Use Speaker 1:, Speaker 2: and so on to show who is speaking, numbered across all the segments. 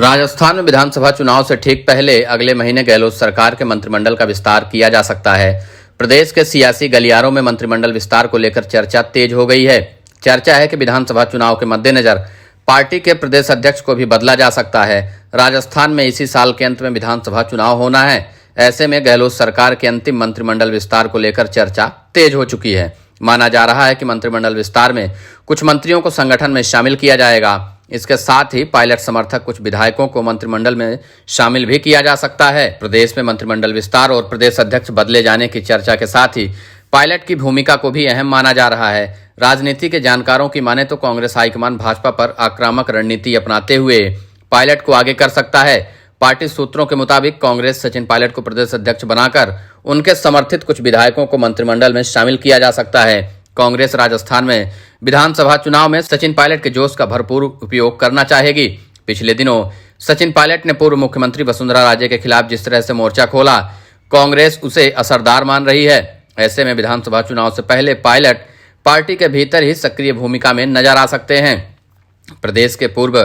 Speaker 1: राजस्थान में विधानसभा चुनाव से ठीक पहले अगले महीने गहलोत सरकार के मंत्रिमंडल का विस्तार किया जा सकता है। प्रदेश के सियासी गलियारों में मंत्रिमंडल विस्तार को लेकर चर्चा तेज हो गई है। चर्चा है कि विधानसभा चुनाव के मद्देनजर पार्टी के प्रदेश अध्यक्ष को भी बदला जा सकता है। राजस्थान में इसी साल के अंत में विधानसभा चुनाव होना है। ऐसे में गहलोत सरकार के अंतिम मंत्रिमंडल विस्तार को लेकर चर्चा तेज हो चुकी है। माना जा रहा है कि मंत्रिमंडल विस्तार में कुछ मंत्रियों को संगठन में शामिल किया जाएगा। इसके साथ ही पायलट समर्थक कुछ विधायकों को मंत्रिमंडल में शामिल भी किया जा सकता है। प्रदेश में मंत्रिमंडल विस्तार और प्रदेश अध्यक्ष बदले जाने की चर्चा के साथ ही पायलट की भूमिका को भी अहम माना जा रहा है। राजनीति के जानकारों की माने तो कांग्रेस हाईकमान भाजपा पर आक्रामक रणनीति अपनाते हुए पायलट को आगे कर सकता है। पार्टी सूत्रों के मुताबिक कांग्रेस सचिन पायलट को प्रदेश अध्यक्ष बनाकर उनके समर्थित कुछ विधायकों को मंत्रिमंडल में शामिल किया जा सकता है। कांग्रेस राजस्थान में विधानसभा चुनाव में सचिन पायलट के जोश का भरपूर उपयोग करना चाहेगी। पिछले दिनों सचिन पायलट ने पूर्व मुख्यमंत्री वसुंधरा राजे के खिलाफ जिस तरह से मोर्चा खोला, कांग्रेस उसे असरदार मान रही है। ऐसे में विधानसभा चुनाव से पहले पायलट पार्टी के भीतर ही सक्रिय भूमिका में नजर आ सकते हैं। प्रदेश के पूर्व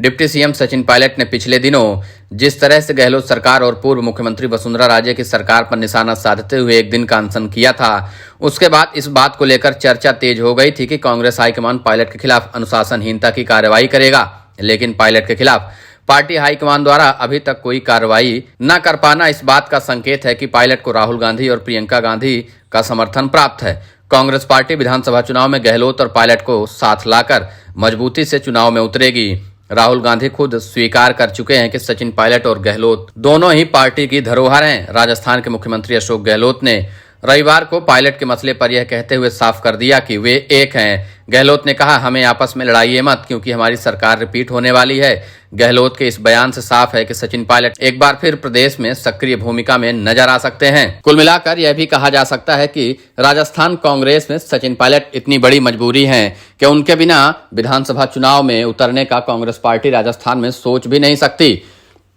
Speaker 1: डिप्टी सीएम सचिन पायलट ने पिछले दिनों जिस तरह से गहलोत सरकार और पूर्व मुख्यमंत्री वसुंधरा राजे की सरकार पर निशाना साधते हुए एक दिन का अनशन किया था, उसके बाद इस बात को लेकर चर्चा तेज हो गई थी कि कांग्रेस हाईकमान पायलट के खिलाफ अनुशासनहीनता की कार्रवाई करेगा। लेकिन पायलट के खिलाफ पार्टी हाईकमान द्वारा अभी तक कोई कार्रवाई न कर पाना इस बात का संकेत है कि पायलट को राहुल गांधी और प्रियंका गांधी का समर्थन प्राप्त है। कांग्रेस पार्टी विधानसभा चुनाव में गहलोत और पायलट को साथ लाकर मजबूती से चुनाव में उतरेगी। राहुल गांधी खुद स्वीकार कर चुके हैं कि सचिन पायलट और गहलोत दोनों ही पार्टी की धरोहर हैं। राजस्थान के मुख्यमंत्री अशोक गहलोत ने रविवार को पायलट के मसले पर यह कहते हुए साफ कर दिया कि वे एक हैं। गहलोत ने कहा, हमें आपस में लड़ाइए मत क्योंकि हमारी सरकार रिपीट होने वाली है। गहलोत के इस बयान से साफ है कि सचिन पायलट एक बार फिर प्रदेश में सक्रिय भूमिका में नजर आ सकते हैं। कुल मिलाकर यह भी कहा जा सकता है कि राजस्थान कांग्रेस में सचिन पायलट इतनी बड़ी मजबूरी है कि उनके बिना विधानसभा चुनाव में उतरने का कांग्रेस पार्टी राजस्थान में सोच भी नहीं सकती।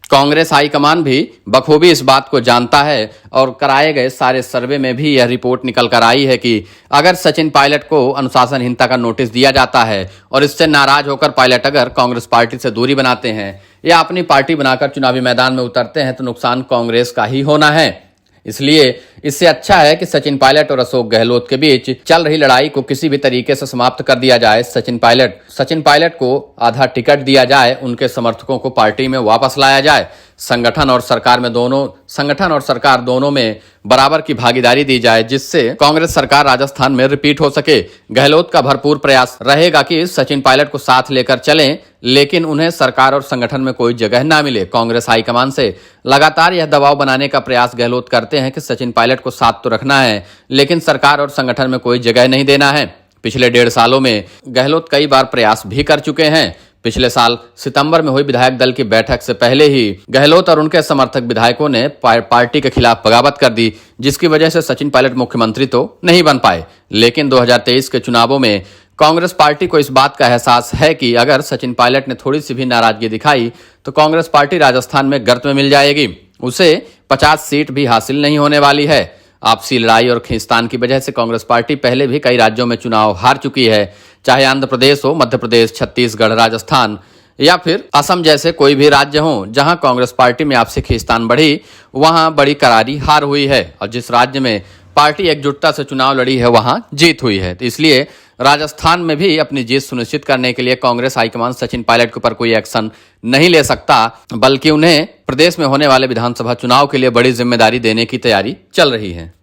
Speaker 1: कांग्रेस हाईकमान भी बखूबी इस बात को जानता है और कराए गए सारे सर्वे में भी यह रिपोर्ट निकल कर आई है कि अगर सचिन पायलट को अनुशासनहीनता का नोटिस दिया जाता है और इससे नाराज होकर पायलट अगर कांग्रेस पार्टी से दूरी बनाते हैं या अपनी पार्टी बनाकर चुनावी मैदान में उतरते हैं तो नुकसान कांग्रेस का ही होना है। इसलिए इससे अच्छा है कि सचिन पायलट और अशोक गहलोत के बीच चल रही लड़ाई को किसी भी तरीके से समाप्त कर दिया जाए। सचिन पायलट को आधा टिकट दिया जाए, उनके समर्थकों को पार्टी में वापस लाया जाए, संगठन और सरकार दोनों में बराबर की भागीदारी दी जाए जिससे कांग्रेस सरकार राजस्थान में रिपीट हो सके। गहलोत का भरपूर प्रयास रहेगा कि सचिन पायलट को साथ लेकर चलें, लेकिन उन्हें सरकार और संगठन में कोई जगह ना मिले। कांग्रेस हाईकमान से लगातार यह दबाव बनाने का प्रयास गहलोत करते हैं कि सचिन पायलट को साथ तो रखना है लेकिन सरकार और संगठन में कोई जगह नहीं देना है। पिछले 1.5 सालों में गहलोत कई बार प्रयास भी कर चुके हैं। पिछले साल सितंबर में हुई विधायक दल की बैठक से पहले ही गहलोत और उनके समर्थक विधायकों ने पार्टी के खिलाफ बगावत कर दी, जिसकी वजह से सचिन पायलट मुख्यमंत्री तो नहीं बन पाए। लेकिन 2023 के चुनावों में कांग्रेस पार्टी को इस बात का एहसास है कि अगर सचिन पायलट ने थोड़ी सी भी नाराजगी दिखाई तो कांग्रेस पार्टी राजस्थान में गर्त में मिल जाएगी। उसे 50 सीट भी हासिल नहीं होने वाली है। आपसी लड़ाई और खींचतान की वजह से कांग्रेस पार्टी पहले भी कई राज्यों में चुनाव हार चुकी है, चाहे आंध्र प्रदेश हो, मध्य प्रदेश, छत्तीसगढ़, राजस्थान या फिर असम जैसे कोई भी राज्य हो। जहां कांग्रेस पार्टी में आपसी खींचतान बढ़ी वहां बड़ी करारी हार हुई है और जिस राज्य में पार्टी एकजुटता से चुनाव लड़ी है वहां जीत हुई है। तो इसलिए राजस्थान में भी अपनी जीत सुनिश्चित करने के लिए कांग्रेस हाईकमान सचिन पायलट के ऊपर कोई एक्शन नहीं ले सकता, बल्कि उन्हें प्रदेश में होने वाले विधानसभा चुनाव के लिए बड़ी जिम्मेदारी देने की तैयारी चल रही है।